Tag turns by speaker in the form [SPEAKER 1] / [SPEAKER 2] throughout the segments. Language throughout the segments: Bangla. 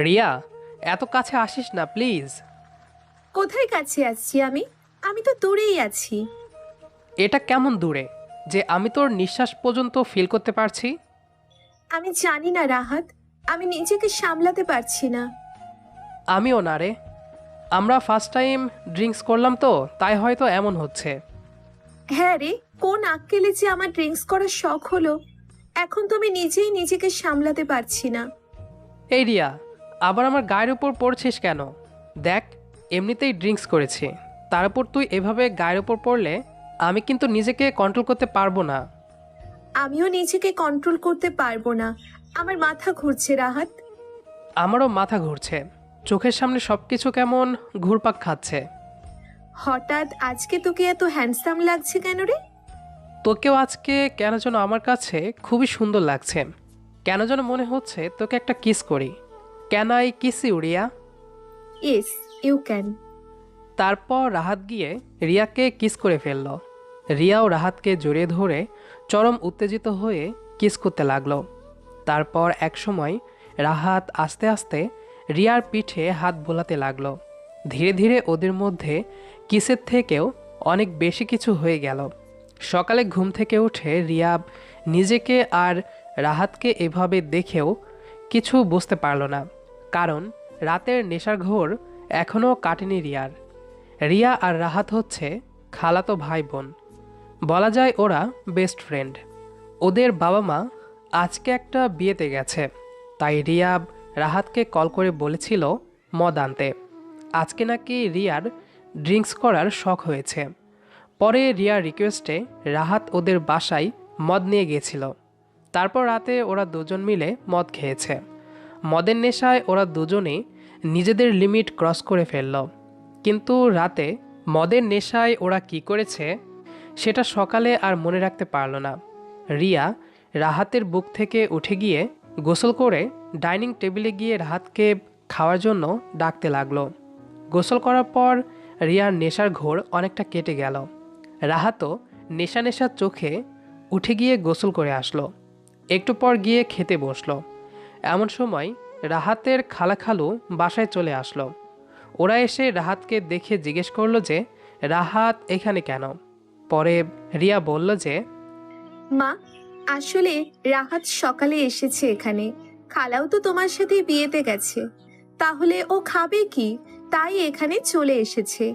[SPEAKER 1] রিয়া, এত কাছে আসিস না প্লিজ।
[SPEAKER 2] কোথায় কাছে আসছি আমি? আমি তো দূরেই আছি।
[SPEAKER 1] এটা কেমন দূরে যে আমি তোর নিঃশ্বাস পর্যন্ত ফিল করতে পারছি?
[SPEAKER 2] আমি জানি না রাহাত, আমি নিজেকে সামলাতে পারছি না।
[SPEAKER 1] আমিও না রে। আমরা ফার্স্ট টাইম ড্রিঙ্কস করলাম তো, তাই হয়তো এমন হচ্ছে।
[SPEAKER 2] হ্যাঁ রে, কোন আক্কেলে যে আমার ড্রিঙ্কস করার শখ হলো। এখন তো আমি নিজেই নিজেকে সামলাতে পারছি না।
[SPEAKER 1] এই রিয়া, আবার আমার গায়ের উপর পড়ছিস কেন? দেখ, এমনিতেই ড্রিঙ্কস করেছি, তার উপর তুই এভাবে গায়ের উপর পড়লে আমি কিন্তু নিজেকে কন্ট্রোল করতে পারবো না।
[SPEAKER 2] আমিও নিজেকে কন্ট্রোল করতে পারবো না। আমার মাথা ঘুরছে রাহাত।
[SPEAKER 1] আমারও মাথা ঘুরছে, চোখের সামনে সব কিছু কেমন ঘুরপাক খাচ্ছে।
[SPEAKER 2] হঠাৎ আজকে তোকে এত হ্যান্ডসাম লাগছে কেন রে?
[SPEAKER 1] তোকেও আজকে কেন যেন আমার কাছে খুবই সুন্দর লাগছে। কেন যেন মনে হচ্ছে তোকে একটা কিস করি। Can I kiss you Riya?
[SPEAKER 2] Yes, you can.
[SPEAKER 1] তারপর রাহাত গিয়ে রিয়াকে কিস করে ফেলল। রিয়াও রাহাতকে জড়িয়ে ধরে চরম উত্তেজিত হয়ে কিস করতে লাগলো। তারপর একসময় রাহাত আস্তে আস্তে রিয়ার পিঠে হাত বোলাতে লাগলো। ধীরে ধীরে ওদের মধ্যে কিসের থেকেও অনেক বেশি কিছু হয়ে গেল। সকালে ঘুম থেকে উঠে রিয়া নিজেকে আর রাহাতকে এভাবে দেখেও কিছু বুঝতে পারল না, কারণ রাতের নেশার ঘোর এখনও কাটেনি রিয়ার। রিয়া আর রাহাত হচ্ছে খালাতো ভাই বোন, বলা যায় ওরা বেস্ট ফ্রেন্ড। ওদের বাবা মা আজকে একটা বিয়েতে গেছে, তাই রিয়া রাহাতকে কল করে বলেছিল মদ আনতে। আজকে নাকি রিয়ার ড্রিঙ্কস করার শখ হয়েছে। পরে রিয়ার রিকোয়েস্টে রাহাত ওদের বাসায় মদ নিয়ে গিয়েছিল। তারপর রাতে ওরা দুজন মিলে মদ খেয়েছে। মদের নেশায় ওরা দুজনেই নিজেদের লিমিট ক্রস করে ফেলল। কিন্তু রাতে মদের নেশায় ওরা কি করেছে সেটা সকালে আর মনে রাখতে পারল না। রিয়া রাহাতের বুক থেকে উঠে গিয়ে গোসল করে ডাইনিং টেবিলে গিয়ে রাহাতকে খাওয়ার জন্য ডাকতে লাগলো। গোসল করার পর রিয়ার নেশার ঘোর অনেকটা কেটে গেল। রাহাতও নেশা নেশার চোখে উঠে গিয়ে গোসল করে আসলো। একটু পর গিয়ে খেতে বসলো। এমন সময় রাহাতের খালাখালু বাসায় চলে আসলো। ওরা এসে রাহাতকে দেখে জিজ্ঞেস করলো যে রাহাত এখানে কেন। পরে রিয়া বলল যে
[SPEAKER 2] মা, আসলে রাহাত সকালে এসেছে এখানে। খালাও তো তোমার সাথে বিয়েতে গেছে, তাহলে ও খাবে কি? তাই এখানে চলে এসেছে।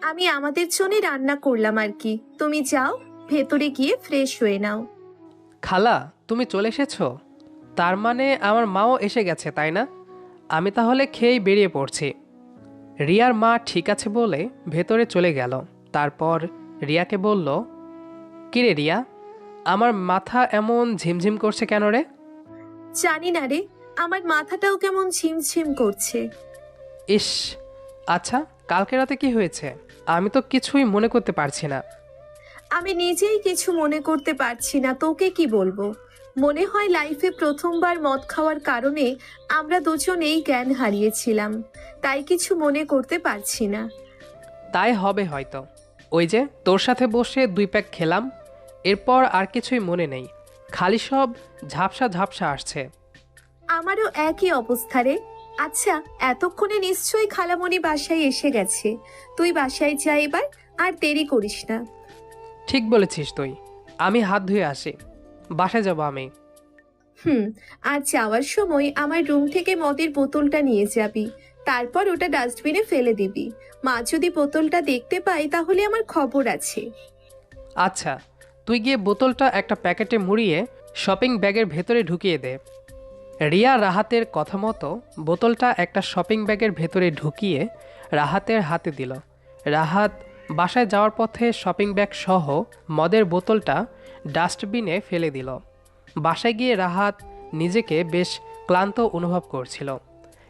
[SPEAKER 2] আমি আমাদের জন্য রান্না করলাম আর কি। তুমি যাও, ভেতরে গিয়ে ফ্রেশ হয়ে নাও।
[SPEAKER 1] খালা, তুমি চলে এসেছো? তার মানে আমার মাও এসে গেছে, তাই না? আমি তাহলে খেয়েই বেরিয়ে পড়ছি। রিয়ার মা ঠিক আছে বলে ভেতরে চলে গেল। তারপর রিয়াকে বলল, কিরে রিয়া, আমার মাথা এমন ঝিমঝিম করছে কেন রে?
[SPEAKER 2] জানি না রে, আমার মাথাটাও কেমন ঝিমঝিম করছে।
[SPEAKER 1] ইস, আচ্ছা, কালকে রাতে কি হয়েছে? আমি তো কিছুই মনে করতে পারছি না।
[SPEAKER 2] আমি নিজেই কিছু মনে করতে পারছি না, তোকে কি বলবো। মনে হয় লাইফে প্রথমবার মদ খাওয়ার কারণে আমরা দুজনেই জ্ঞান হারিয়েছিলাম, তাই কিছু মনে করতে পারছি না।
[SPEAKER 1] তাই হবে হয়তো। ওই যে তোর সাথে বসে 2 প্যাক খেলাম, এরপর আর কিছুই মনে নেই, খালি সব ঝাপসা ঝাপসা আসছে।
[SPEAKER 2] আমারও একই অবস্থা রে। আচ্ছা, এতক্ষণে নিশ্চয়ই খালামণি বাসায় এসে গেছে। তুই বাসায় যা এবার, আর দেরি করিস না।
[SPEAKER 1] ঠিক বলেছিস তুই। আমি হাত ধুয়ে আসি, বাসায় যাব আমি।
[SPEAKER 2] হুম। আর যাওয়ার সময় আমার রুম থেকে মদের বোতলটা নিয়ে যাবি। তারপর ওটা ডাস্টবিনে ফেলে দিবি। মা যদি বোতলটা দেখতে পায় তাহলে আমার খবর আছে।
[SPEAKER 1] আচ্ছা, তুই গিয়ে বোতলটা একটা প্যাকেটে মুড়িয়ে শপিং ব্যাগের ভেতরে ঢুকিয়ে দে। রিয়া রাহাতের কথা মতো বোতলটা একটা শপিং ব্যাগের ভেতরে ঢুকিয়ে রাহাতের হাতে দিল। রাহাত বাসায় যাওয়ার পথে শপিং ব্যাগ সহ মদের বোতলটা ডাস্টবিনে ফেলে দিল। বাসায় গিয়ে রাহাত নিজেকে বেশ ক্লান্ত অনুভব করছিল,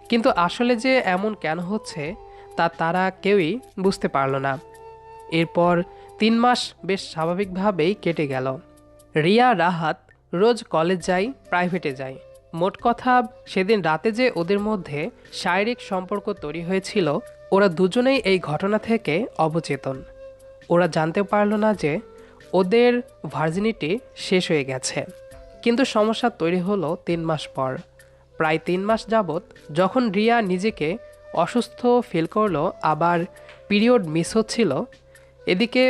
[SPEAKER 1] কিন্তু আসলে যে এমন কেন হচ্ছে তা তারা কেউই বুঝতে পারল না। এরপর 3 মাস বেশ স্বাভাবিকভাবেই কেটে গেল। রিয়া রাহাত রোজ কলেজ যায়, প্রাইভেটে যায়। মোট কথা, সেদিন রাতে যে ওদের মধ্যে শারীরিক সম্পর্ক তৈরি হয়েছিল, ওরা দুজনেই এই ঘটনা থেকে অবচেতন। ওরা জানতে পারল না যে ওদের ভার্জিনিটি শেষ হয়ে গেছে। কিন্তু সমস্যা তৈরি হলো 3 মাস পর। প্রায় 3 মাস যাবৎ যখন রিয়া নিজেকে অসুস্থ ফিল করলো, আবার পিরিয়ড মিস হচ্ছিল, এদিকে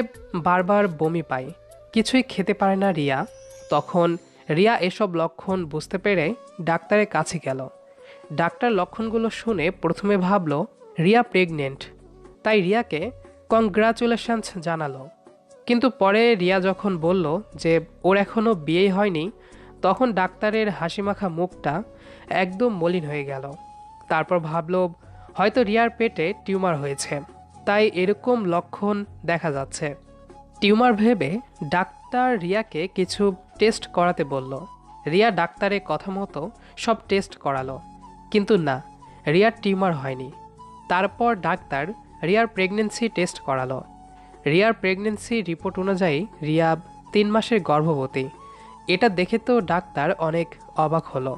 [SPEAKER 1] বারবার বমি পায়, কিছুই খেতে পারে না রিয়া। তখন রিয়া এসব লক্ষণ বুঝতে পেরে ডাক্তারের কাছে গেল। ডাক্তার লক্ষণগুলো শুনে প্রথমে ভাবলো রিয়া প্রেগনেন্ট, তাই রিয়াকে কংগ্রাচুলেশনস জানালো। কিন্তু পরে রিয়া যখন বলল যে ওর এখনও বিয়েই হয়নি, তখন ডাক্তারের হাসিমাখা মুখটা একদম মলিন হয়ে গেল। তারপর ভাবলো হয়তো রিয়ার পেটে টিউমার হয়েছে, তাই এরকম লক্ষণ দেখা যাচ্ছে। টিউমার ভেবে ডাক্তার রিয়াকে কিছু টেস্ট করাতে বলল। রিয়া ডাক্তারের কথা মতো সব টেস্ট করালো, কিন্তু না, রিয়ার টিউমার হয়নি। তারপর ডাক্তার রিয়ার প্রেগনেন্সি টেস্ট করালো। রিয়ার প্রেগনেন্সি রিপোর্ট অনুযায়ী রিয়া 3 মাসের গর্ভবতী। এটা দেখে তো ডাক্তার অনেক অবাক হলো।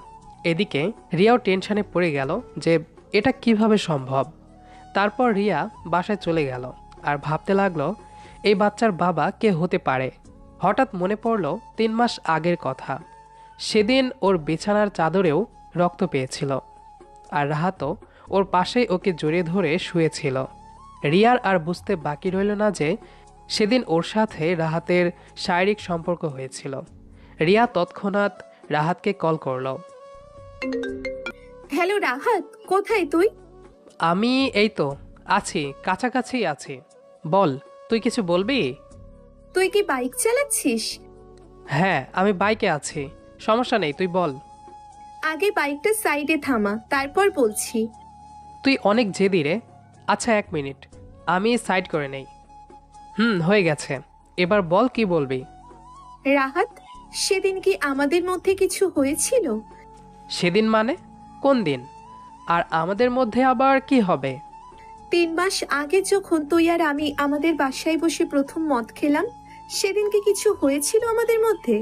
[SPEAKER 1] এদিকে রিয়াও টেনশনে পড়ে গেল যে এটা কিভাবে সম্ভব। তারপর রিয়া বাসায় চলে গেল আর ভাবতে লাগলো এই বাচ্চার বাবা কে হতে পারে। হঠাৎ মনে পড়ল 3 মাস আগের কথা। সেদিন ওর বিছানার চাদরেও রক্ত পেয়েছিল, আর রাহাতও ওর পাশেই ওকে জড়িয়ে ধরে শুয়েছিল। রিয়ার আর বুঝতে বাকি রইল না যে সেদিন ওর সাথে রাহাতের শারীরিক সম্পর্ক হয়েছিল। রিয়া তৎক্ষণাৎ রাহাতকে কল করলো।
[SPEAKER 2] হ্যালো রাহাত, কোথায় তুই?
[SPEAKER 1] আমি এই তো আছি, কাছাকাছি আছি। বল, তুই কিছু বলবি?
[SPEAKER 2] তুই কি বাইক চালাচ্ছিস?
[SPEAKER 1] হ্যাঁ, আমি বাইকে আছি, সমস্যা নেই, তুই বল।
[SPEAKER 2] আগে বাইকটা সাইডে থামা, তারপর বলছি।
[SPEAKER 1] তুই অনেক জেদি রে। আচ্ছা 1 মিনিট, আমি সাইড করে নেই। হয়ে গেছে, এবার বল কি বলবি।
[SPEAKER 2] রাহাত, সেদিন কি আমাদের মধ্যে কিছু হয়েছিল?
[SPEAKER 1] সেদিন মানে কোন দিন? আর আমাদের মধ্যে আবার কি হবে?
[SPEAKER 2] 3 মাস আগে যখন তুই আর আমি আমাদের বাসায় বসে প্রথম মদ খেলাম, সেদিন কি কিছু হয়েছিল আমাদের মধ্যে?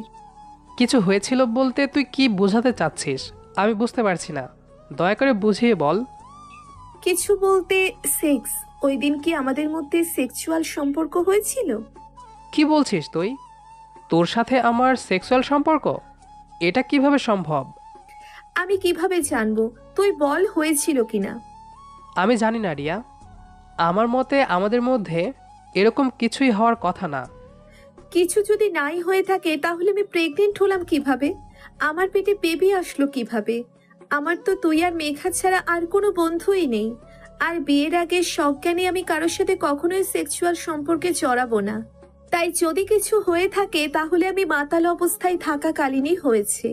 [SPEAKER 1] কিছু হয়েছিল বলতে তুই কি বোঝাতে চাচ্ছিস? আমি বুঝতে পারছি না, দয়া করে বুঝিয়ে বল।
[SPEAKER 2] কিছু বলতে সেক্স। ওই দিন কি আমাদের মধ্যে সেক্সুয়াল সম্পর্ক হয়েছিল?
[SPEAKER 1] কি বলছিস তুই? তোর সাথে আমার সেক্সুয়াল সম্পর্ক? এটা কিভাবে সম্ভব?
[SPEAKER 2] আমি কিভাবে জানবো? তুই বল হয়েছিল কিনা।
[SPEAKER 1] আমি জানি না রিয়া, আমার মতে আমাদের মধ্যে এরকম কিছুই হওয়ার কথা না।
[SPEAKER 2] কিছু যদি নাই হয়ে থাকে তাহলে আমি প্রেগনেন্ট হলাম কিভাবে? আমার পেটে বেবি আসলো কিভাবে? আমার তো তুই আর মেঘা ছাড়া আর কোনো বন্ধুই নেই। আর বিয়ের আগে সজ্ঞানে আমি কারোর সাথে কখনোই সেক্সুয়াল সম্পর্কে জড়াবো না। তাই যদি কিছু হয়ে থাকে তাহলে আমি মাতাল অবস্থায় থাকাকালীনই হয়েছে।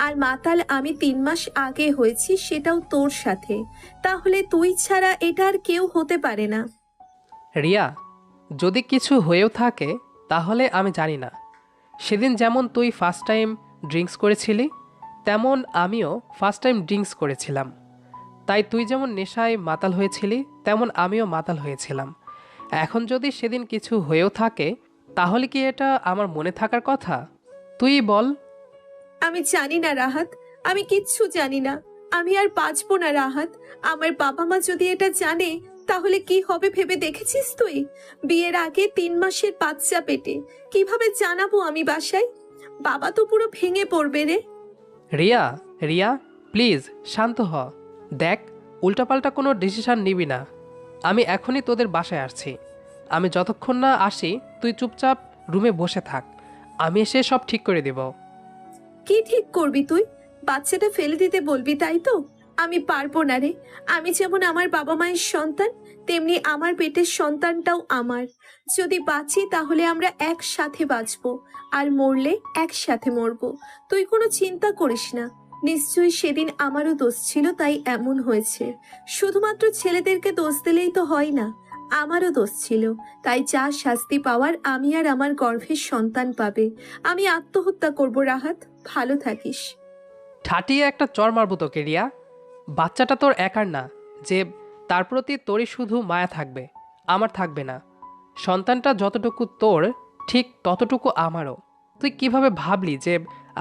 [SPEAKER 2] আর মাতাল আমি 3 মাস আগে হয়েছি, সেটাও তোর সাথে। তাহলে তুই ছাড়া এটা আর কেউ হতে পারে না।
[SPEAKER 1] রিয়া, যদি কিছু হয়েও থাকে তাহলে আমি জানি না। সেদিন যেমন তুই ফার্স্ট টাইম ড্রিঙ্কস করেছিলি, তেমন আমিও ফার্স্ট টাইম ড্রিঙ্কস করেছিলাম। তাই তুই যেমন নেশায় মাতাল হয়েছিলি, তেমন আমিও মাতাল হয়েছিলাম। এখন যদি সেদিন কিছু হয়েও থাকে, তাহলে কি এটা আমার মনে থাকার কথা? তুই বল।
[SPEAKER 2] আমি জানি না রাহাত, আমি কিচ্ছু জানি না। আমি আর বাঁচবো না রাহাত। আমার বাবা মা যদি এটা জানে তাহলে কি হবে ভেবে দেখেছিস তুই? বিয়ের আগে 3 মাসের বাচ্চা পেটে, কিভাবে জানাবো আমি বাসায়? বাবা তো পুরো ভেঙে পড়বে রে।
[SPEAKER 1] রিয়া, রিয়া, প্লিজ শান্ত হ। দেখ, উল্টাপাল্টা কোনো ডিসিশন নিবি না। আমি এখনই তোদের বাসায় আসছি। আমি যতক্ষণ না আসি তুই চুপচাপ রুমে বসে থাক, আমি এসে সব ঠিক করে দেব।
[SPEAKER 2] কি ঠিক করবি তুই? বাচ্চাটা ফেলে দিতে বলবি, তাই তো? আমি পারবো না রে। আমি যেমন আমার বাবা মায়ের সন্তান, তেমনি আমার পেটের সন্তানটাও আমার। যদি বাঁচি তাহলে আমরা একসাথে বাঁচবো, আর মরলে একসাথে মরবো। তুই কোনো চিন্তা করিস না। নিশ্চয়ই সেদিন আমারও দোষ ছিল, তাই এমন হয়েছে। শুধুমাত্র ছেলেদেরকে দোষ দিলেই তো হয় না, আমারও দোষ ছিল। তাই যা শাস্তি পাওয়ার আমি আর আমার গর্ভের সন্তান পাবে। আমি আত্মহত্যা করব রাহাত। ভালো থাকিস।
[SPEAKER 1] ঠাটিয়ে একটা চর মারবো তোকে রিয়া। বাচ্চাটা তোর একার না যে তার প্রতি তোরই শুধু মায়া থাকবে, আমার থাকবে না। সন্তানটা যতটুকু তোর, ঠিক ততটুকু আমারও। তুই কিভাবে ভাবলি যে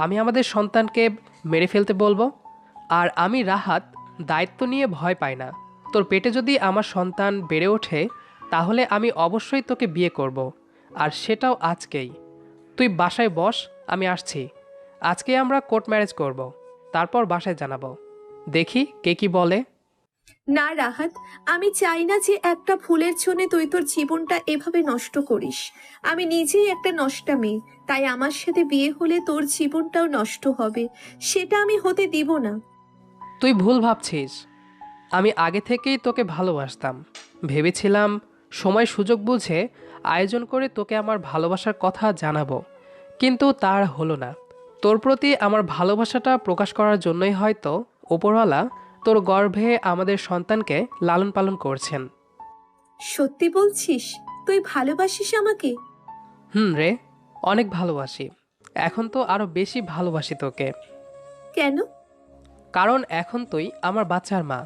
[SPEAKER 1] আমি আমাদের সন্তানকে মেরে ফেলতে বলবো? আর আমি রাহাত দায়িত্ব নিয়ে ভয় পাই না। তোর পেটে যদি আমার সন্তান বেড়ে ওঠে, তাহলে আমি অবশ্যই তোকে বিয়ে করব, আর সেটাও আজকেই। তুই বাসায় বস, আমি আসছি। আজকে আমরা কোর্ট ম্যারেজ করব, তারপর বাসায় জানাবো। দেখি কে কি বলে।
[SPEAKER 2] না রাহাত, আমি চাই না যে একটা ভুলের জন্য তুই তোর জীবনটা এভাবে নষ্ট করিস। আমি নিজেই একটা নষ্টা মেয়ে, তাই আমার সাথে বিয়ে হলে তোর জীবনটাও নষ্ট হবে। সেটা আমি হতে দিব না।
[SPEAKER 1] তুই ভুল ভাবছিস। আমি আগে থেকেই তোকে ভালোবাসতাম। ভেবেছিলাম সময় সুযোগ বুঝে আয়োজন করে তোকে আমার ভালোবাসার কথা জানাবো, কিন্তু তার হলো না। তোর প্রতি আমার ভালোবাসাটা প্রকাশ করার জন্যই হয়তো ওপরওয়ালা তোর গর্ভে আমাদের সন্তানকে লালন পালন করছেন।
[SPEAKER 2] সত্যি বলছিস? তুই ভালোবাসিস আমাকে?
[SPEAKER 1] হুম রে, অনেক ভালোবাসি। এখন তো আরো বেশি ভালোবাসি তোকে।
[SPEAKER 2] কেন?
[SPEAKER 1] কারণ এখন তুই আমার বাচ্চার মা।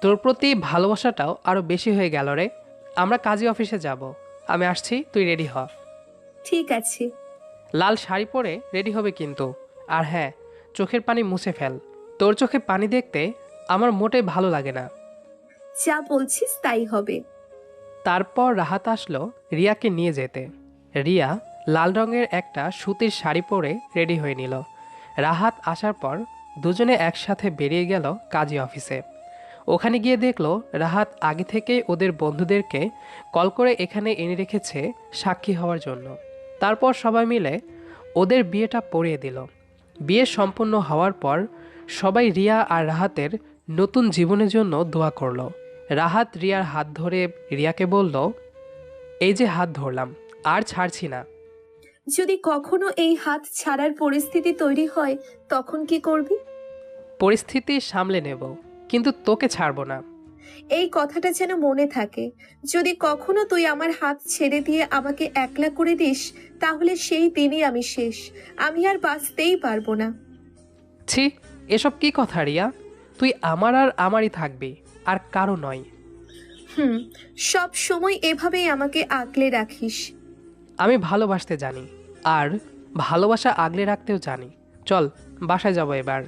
[SPEAKER 1] তোর প্রতি ভালোবাসাটাও আরো বেশি হয়ে গেল রে। আমরা কাজী অফিসে যাব। আমি আসছি, তুই রেডি হ।
[SPEAKER 2] ঠিক আছে।
[SPEAKER 1] লাল শাড়ি পরে রেডি হবে কিন্তু। আর হ্যাঁ, চোখের পানি মুছে ফেল। তোর চোখে পানি দেখতে আমার মোটেই ভালো লাগে না।
[SPEAKER 2] যা বলছিস তাই হবে।
[SPEAKER 1] তারপর রাহাত আসলো রিয়াকে নিয়ে যেতে। রিয়া লাল রঙের একটা সুতির শাড়ি পরে রেডি হয়ে নিল। রাহাত আসার পর দুজনে একসাথে বেরিয়ে গেল কাজী অফিসে। ওখানে গিয়ে দেখলো রাহাত আগে থেকেই ওদের বন্ধুদেরকে কল করে এখানে এনে রেখেছে সাক্ষী হওয়ার জন্য। তারপর সবাই মিলে ওদের বিয়েটা পড়িয়ে দিল। বিয়ে সম্পন্ন হওয়ার পর সবাই রিয়া আর রাহাতের নতুন জীবনের জন্য দোয়া করলো। রাহাত রিয়ার হাত ধরে রিয়াকে বলল, এই যে হাত ধরলাম, আর ছাড়ছি না।
[SPEAKER 2] যদি কখনো এই হাত ছাড়ার পরিস্থিতি তৈরি হয় তখন কি করবি?
[SPEAKER 1] পরিস্থিতি সামলে নেব, কিন্তু তোকে ছাড়বো না।
[SPEAKER 2] এই কথাটা যেন মনে থাকে। যদি কখনো তুই আমার হাত ছেড়ে দিয়ে আমাকে একলা করে দিস, তাহলে সেই দিনই আমি শেষ। আমি আর বাঁচতেই পারবো না।
[SPEAKER 1] ছি, এসব কি কথা রিয়া? তুই আমার আর আমারই থাকবি, আর কারো নয়।
[SPEAKER 2] হুম, সব সময় এভাবেই আমাকে আগলে রাখিস।
[SPEAKER 1] আমি ভালোবাসতে জানি, আর ভালোবাসা আগলে রাখতেও জানি। চল, বাসায় যাবো এবার।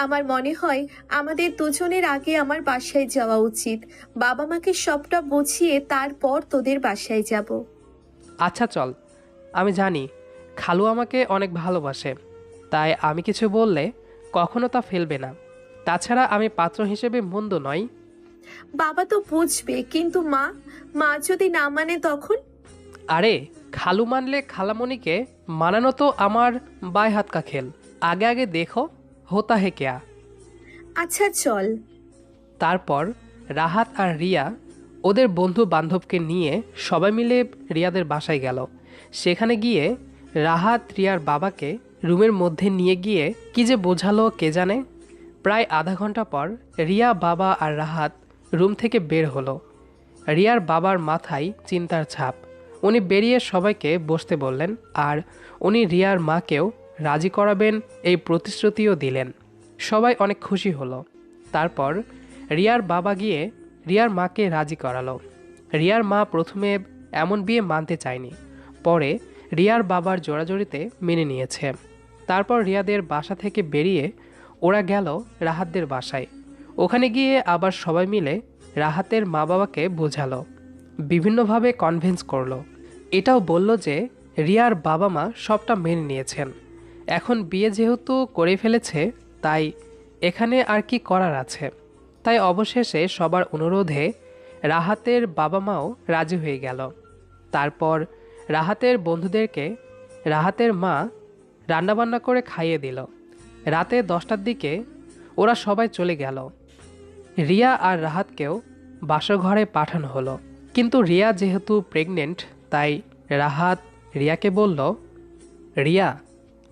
[SPEAKER 2] আমার মনে হয় আমাদের দুজনের আগে আমার বাসায় যাওয়া উচিত। বাবা মাকে সবটা বুঝিয়ে তারপর তোদের বাসায় যাব।
[SPEAKER 1] আচ্ছা চল। আমি জানি খালু আমাকে অনেক ভালোবাসে, তাই আমি কিছু বললে কখনো তা ফেলবে না। তাছাড়া আমি পাত্র হিসেবে মন্দ নই।
[SPEAKER 2] বাবা তো বুঝবে, কিন্তু মা, মা যদি না মানে তখন?
[SPEAKER 1] আরে, খালু মানলে খালামণিকে মানানো তো আমার বায় হাত কা খেল। আগে আগে দেখো হোতা হে কেয়া।
[SPEAKER 2] আচ্ছা চল।
[SPEAKER 1] তারপর রাহাত আর রিয়া ওদের বন্ধু বান্ধবকে নিয়ে সবাই মিলে রিয়াদের বাসায় গেল। সেখানে গিয়ে রাহাত রিয়ার বাবাকে রুমের মধ্যে নিয়ে গিয়ে কি যে বোঝালো কে জানে। প্রায় আধা ঘন্টা পর রিয়া, বাবা আর রাহাত রুম থেকে বের হলো। রিয়ার বাবার মাথায় চিন্তার ছাপ। উনি বেরিয়ে সবাইকে বসতে বললেন, আর উনি রিয়ার মাকেও রাজি করাবেন এই প্রতিশ্রুতিও দিলেন। সবাই অনেক খুশি হলো। তারপর রিয়ার বাবা গিয়ে রিয়ার মাকে রাজি করালো। রিয়ার মা প্রথমে এমন বিয়ে মানতে চায়নি, পরে রিয়ার বাবার জোরাজোরিতে মেনে নিয়েছে। তারপর রিয়াদের বাসা থেকে বেরিয়ে ওরা গেল রাহাতদের বাসায়। ওখানে গিয়ে আবার সবাই মিলে রাহাতের মা বাবাকে বোঝালো, বিভিন্নভাবে কনভিন্স করলো। এটাও বলল যে রিয়ার বাবা মা সবটা মেনে নিয়েছেন। এখন বিয়ে যেহেতু করে ফেলেছে, তাই এখানে আর কি করার আছে। তাই অবশেষে সবার অনুরোধে রাহাতের বাবা মাও রাজি হয়ে গেল। তারপর রাহাতের বন্ধুদেরকে রাহাতের মা রান্নাবান্না করে খাইয়ে দিল। রাতে 10টার দিকে ওরা সবাই চলে গেল। রিয়া আর রাহাতকেও বাসঘরে পাঠানো হলো। কিন্তু রিয়া যেহেতু প্রেগনেন্ট, তাই রাহাত রিয়াকে বলল, রিয়া,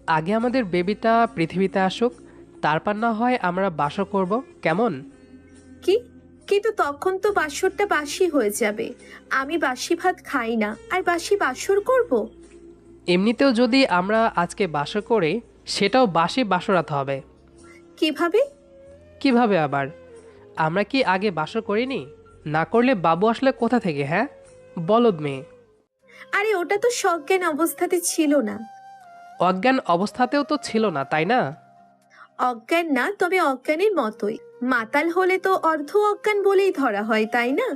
[SPEAKER 1] আগে আমাদের বেবিটা পৃথিবীতে আসুক, তারপর না হয় আমরা বাসর করব, কেমন?
[SPEAKER 2] কি? কিন্তু তখন তো বাসরটা বাসি হয়ে যাবে। আমি বাসি ভাত খাই না, আর বাসি বাসর করব?
[SPEAKER 1] এমনিতেও যদি আমরা আজকে বাসর করি, সেটাও বাসি বাসরাতে হবে।
[SPEAKER 2] কিভাবে?
[SPEAKER 1] কিভাবে আবার? আমরা কি আগে বাসর করিনি? না করলে বাবু আসলে কোথা থেকে? হ্যাঁ, বলদ মেয়ে।
[SPEAKER 2] আরে ওটা তো সজ্ঞান অবস্থাতে ছিল না।
[SPEAKER 1] অজ্ঞান অবস্থাতেও তো ছিল না, তাই না?
[SPEAKER 2] অজ্ঞান না, তবে অজ্ঞানের মতোই। মাতাল হলে তো অর্ধ অজ্ঞান বলেই ধরা হয়, তাই না?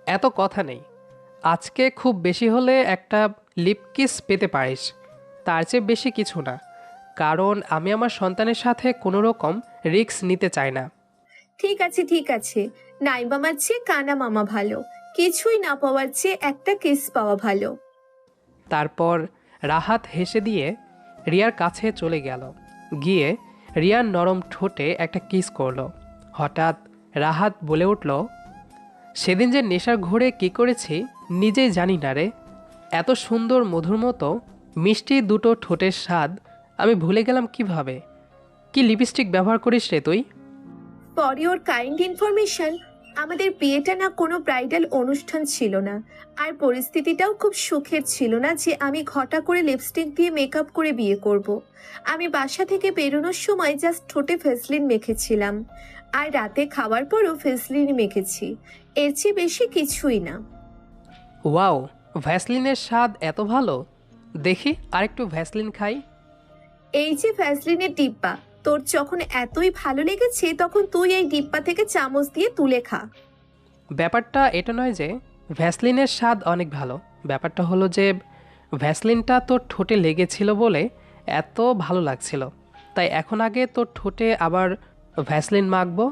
[SPEAKER 1] এত কথা নেই। আজকে খুব বেশি হলে একটা লিপ কিস পেতে পারিস, তার চেয়ে বেশি কিছু না। কারণ আমি আমার সন্তানের সাথে কোনো রকম রিস্ক নিতে চাই না।
[SPEAKER 2] ঠিক আছে, নাই মামার চেয়ে কানা মামা ভালো, কিছুই না পাওয়ার চেয়ে একটা কিস পাওয়া ভালো।
[SPEAKER 1] তারপর রাহাত হেসে দিয়ে রিয়ার কাছে চলে গেল, গিয়ে রিয়ার নরম ঠোঁটে একটা কিস করলো। হঠাৎ রাহাত বলে উঠল, সেদিন যে নেশার ঘোরে কি করেছি নিজেই জানি না রে। এত সুন্দর মধুর মতো মিষ্টি দুটো ঠোঁটের স্বাদ আমি ভুলে গেলাম কিভাবে। কি লিপস্টিক ব্যবহার করিস রে তুই?
[SPEAKER 2] ফর ইওর কাইন্ড ইনফরমেশন, আমাদের বিয়েটা না কোনো ব্রাইডাল অনুষ্ঠান ছিল না, আর পরিস্থিতিটাও খুব সুখের ছিল না যে আমি ঘটা করে লিপস্টিক দিয়ে মেকআপ করে বিয়ে করব। আমি বাসা থেকে বেরোনোর সময় জাস্ট ঠোঁটে ভেসলিন মেখেছিলাম, আর রাতে খাওয়ার পরও ভেসলিন মেখেছি, এর চেয়ে বেশি কিছুই না।
[SPEAKER 1] ওয়াও, ভ্যাসলিনের স্বাদ এত ভালো! দেখি আরেকটু ভ্যাসলিন খাই।
[SPEAKER 2] এই যে ভ্যাসলিনের ডিব্বা, তোর যখন এতই ভালো লেগেছে তখন তুই এই ডিব্বা থেকে চামচ দিয়ে তুলে খা।
[SPEAKER 1] ব্যাপারটা এটা নয় যে ভ্যাসলিনের স্বাদ অনেক ভালো, ব্যাপারটা হলো যে ভ্যাসলিনটা তোর ঠোঁটে লেগেছিল বলে এত ভালো লাগছিল, তাই এখন আগে তোর ঠোঁটে আবার ভ্যাসলিন মাখবো,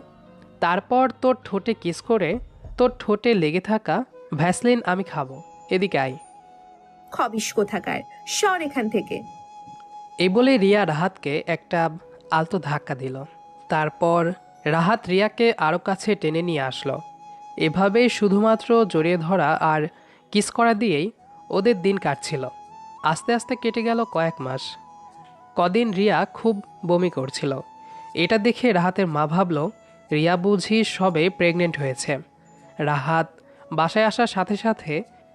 [SPEAKER 1] তারপর তোর ঠোঁটে কিস করে তোর ঠোঁটে লেগে থাকা ভ্যাসলিন আমি খাবো। এদিকে আয়।
[SPEAKER 2] খবিস কোথাকার, সর এখান থেকে।
[SPEAKER 1] এই বলে রিয়া রাহাতকে একটা আলতো ধাক্কা দিল। তারপর রাহাত রিয়াকে আরও কাছে টেনে নিয়ে আসলো। এভাবেই শুধুমাত্র জড়িয়ে ধরা আর কিস করা দিয়েই ওদের দিন কাটছিল। আস্তে আস্তে কেটে গেল কয়েক মাস। কদিন রিয়া খুব বমি করছিল। এটা দেখে রাহাতের মা ভাবল রিয়া বুঝি সবে প্রেগনেন্ট হয়েছে। রাহাত বাসায় আসার সাথে সাথে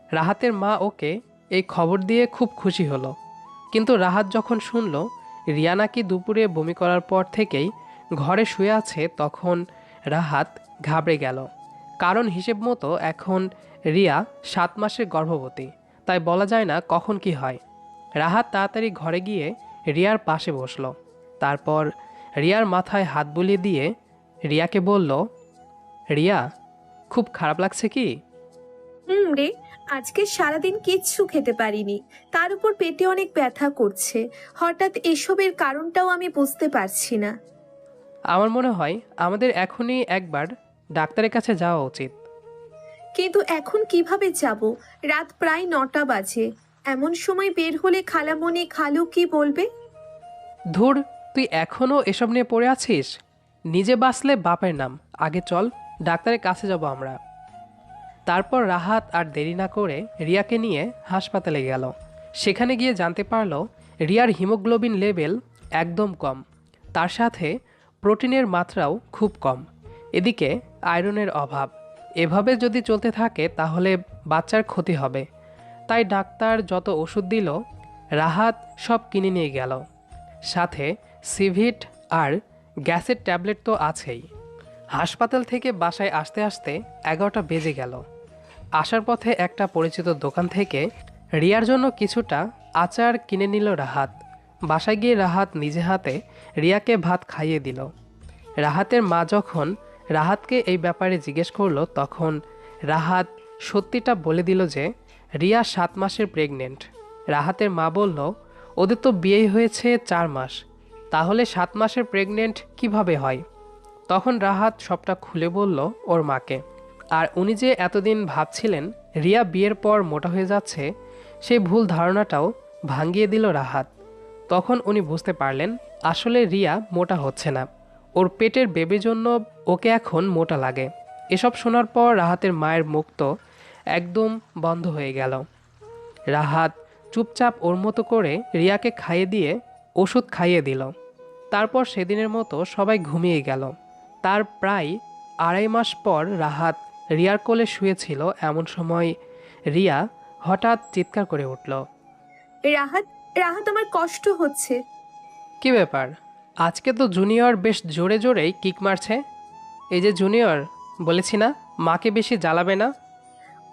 [SPEAKER 1] রাহাতের মা ওকে এই খবর দিয়ে খুব খুশি হলো। কিন্তু রাহাত যখন শুনল রিয়া নাকি দুপুরে বমি করার পর থেকেই ঘরে শুয়ে আছে, তখন রাহাত ঘাবড়ে গেল। কারণ হিসেব মতো এখন রিয়া 7 মাসের গর্ভবতী, তাই বলা যায় না কখন কি হয়। রাহাত তাড়াতাড়ি ঘরে গিয়ে রিয়ার পাশে বসলো। তারপর রিয়ার মাথায় হাত বুলিয়ে দিয়ে রিয়াকে বলল, রিয়া, খুব খারাপ লাগছে কি?
[SPEAKER 2] রে, আজকে সারাদিন কিচ্ছু খেতে পারিনি, তার উপর পেটে অনেক ব্যথা করছে। হঠাৎ এসবের কারণটাও আমি বুঝতে পারছি না।
[SPEAKER 1] আমার মনে হয় আমাদের এখনই একবার ডাক্তারের কাছে যাওয়া উচিত।
[SPEAKER 2] কিন্তু এখন কিভাবে যাব? রাত প্রায় 9টা বাজে, এমন সময় বের হলে খালামণি খালু কি বলবে?
[SPEAKER 1] ধুর, তুই এখনও এসব নিয়ে পড়ে আছিস? নিজে বাঁচলে বাপের নাম। আগে চল, ডাক্তারের কাছে যাব আমরা। তারপর রাহাত আর দেরি না করে রিয়াকে নিয়ে হাসপাতালে গেল। সেখানে গিয়ে জানতে পারল রিয়ার হিমোগ্লোবিন লেভেল একদম কম, তার সাথে প্রোটিনের মাত্রাও খুব কম, এদিকে আয়রনের অভাব। এভাবে যদি চলতে থাকে তাহলে বাচ্চার ক্ষতি হবে। তাই ডাক্তার যত ওষুধ দিল রাহাত সব কিনে নিয়ে গেল। সাথে সিভিট আর গ্যাসের ট্যাবলেট তো আছেই। হাসপাতাল থেকে বাসায় আসতে আসতে 11টা বেজে গেল। আসার পথে একটা পরিচিত দোকান থেকে রিয়ার জন্য কিছুটা আচার কিনে নিল রাহাত। বাসায় গিয়ে রাহাত নিজে হাতে রিয়াকে ভাত খাইয়ে দিল। রাহাতের মা যখন রাহাতকে এই ব্যাপারে জিজ্ঞেস করলো তখন রাহাত সত্যিটা বলে দিল যে রিয়া 7 মাসের প্রেগনেন্ট। রাহাতের মা বলল, ওদের তো বিয়ে হয়েছে 4 মাস, তাহলে 7 মাসের প্রেগনেন্ট কিভাবে হয়? তখন রাহাত সবটা খুলে বলল ওর মাকে। আর উনি যে এতদিন ভাবছিলেন রিয়া বিয়ের পর মোটা হয়ে যাচ্ছে, সেই ভুল ধারণাটাও ভাঙিয়ে দিল রাহাত। তখন উনি বুঝতে পারলেন আসলে রিয়া মোটা হচ্ছে না, ওর পেটের বেবির জন্য ওকে এখন মোটা লাগে। এসব শোনার পর রাহাতের মায়ের মুখ তো একদম বন্ধ হয়ে গেল। রাহাত চুপচাপ ওর মতো করে রিয়াকে খাইয়ে দিয়ে ওষুধ খাইয়ে দিল। তারপর সেদিনের মতো সবাই ঘুমিয়ে গেল। তার প্রায় 2.5 মাস পর রাহাত রিয়ার কোলে শুয়েছিল, এমন সময় রিয়া হঠাৎ চিৎকার করে উঠল।
[SPEAKER 2] রাহাত, রাহাত, আমার কষ্ট হচ্ছে।
[SPEAKER 1] কি ব্যাপার? আজকে তো জুনিয়র বেশ জোরে জোরেই কিক মারছে। এই যে জুনিয়র, বলেছি না মাকে বেশি জ্বালাবে না।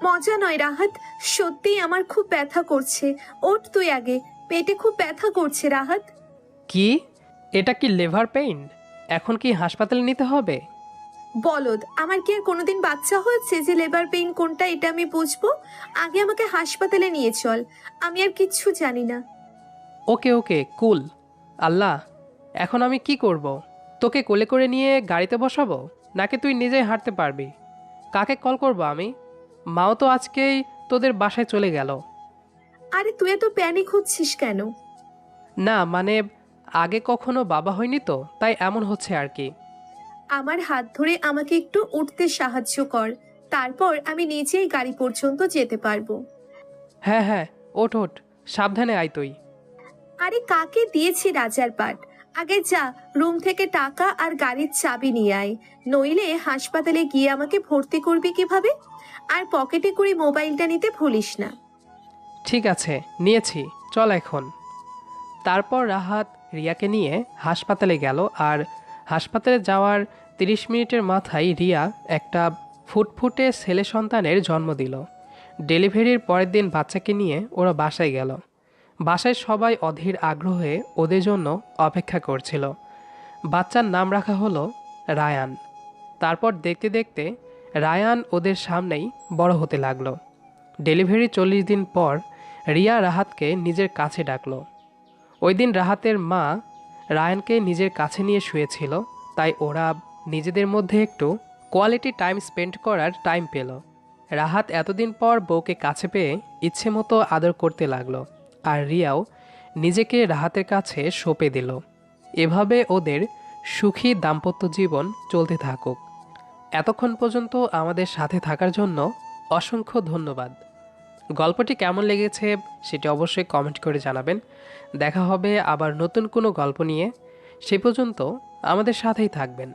[SPEAKER 2] মজা নয় রাহাত, সত্যিই আমার খুব ব্যথা করছে। ওঠ তুই আগে, পেটে খুব ব্যথা করছে রাহাত।
[SPEAKER 1] কি? এটা কি লিভার পেইন? এখন কি হাসপাতালে নিতে হবে?
[SPEAKER 2] বলদ, আমার কি আর কোনোদিন বাচ্চা হয়েছে যে লেবার পেইন কোনটা এটা আমি বুঝবো? আগে আমাকে হাসপাতালে নিয়ে চল, আমি আর কিচ্ছু জানি না।
[SPEAKER 1] ওকে ওকে, কুল। আল্লাহ, এখন আমি কি করব? তোকে কোলে করে নিয়ে গাড়িতে বসাবো, নাকি তুই নিজেই হাঁটতে পারবি? কাকে কল করব আমি? মাও তো আজকেই তোদের বাসায় চলে গেল।
[SPEAKER 2] আরে তুই এত প্যানিক হচ্ছিস কেন?
[SPEAKER 1] না মানে, আগে কখনো বাবা হয়নি তো, তাই এমন হচ্ছে আর কি।
[SPEAKER 2] আমার হাত ধরে আমাকে একটু উঠতে সাহায্য কর, তারপর আমি নিজেই গাড়ি পর্যন্ত যেতে পারবো।
[SPEAKER 1] হ্যাঁ হ্যাঁ, ওঠ ওঠ, সাবধানে আয় তুই।
[SPEAKER 2] আরে কাকে দিয়েছি রাজার পাট? আগে যা, রুম থেকে টাকা আর গাড়ির চাবি নিয়ে আয়, নইলে হাসপাতালে গিয়ে আমাকে ভর্তি করবি কিভাবে? আর পকেটে করে মোবাইলটা নিতে ভুলিস না।
[SPEAKER 1] ঠিক আছে, নিয়েছি, চল এখন। তারপর রাহাত রিয়াকে নিয়ে হাসপাতালে গেল, আর হাসপাতালে যাওয়ার 30 মিনিটের মাথায় রিয়া একটা ফুটফুটে ছেলে সন্তানের জন্ম দিল। ডেলিভারির পরের দিন বাচ্চাকে নিয়ে ওরা বাসায় গেল। বাসায় সবাই অধীর আগ্রহে ওদের জন্য অপেক্ষা করছিল। বাচ্চার নাম রাখা হলো রায়ান। তারপর দেখতে দেখতে রায়ান ওদের সামনেই বড় হতে লাগলো। ডেলিভারি 40 দিন পর রিয়া রাহাতকে নিজের কাছে ডাকলো। ওই দিন রাহাতের মা রায়ানকে নিজের কাছে নিয়ে শুয়েছিল, তাই ওরা নিজেদের মধ্যে একটু কোয়ালিটি টাইম স্পেন্ড করার টাইম পেল। রাহাত এতদিন পর বউকে কাছে পেয়ে ইচ্ছে মতো আদর করতে লাগলো, আর রিয়াও নিজেকে রাহাতের কাছে সঁপে দিল। এভাবে ওদের সুখী দাম্পত্য জীবন চলতে থাকুক। এতক্ষণ পর্যন্ত আমাদের সাথে থাকার জন্য অসংখ্য ধন্যবাদ। গল্পটি কেমন লেগেছে সেটি অবশ্যই কমেন্ট করে জানাবেন। দেখা হবে আবার নতুন কোনো গল্প নিয়ে। সে পর্যন্ত আমাদের সাথেই থাকবেন।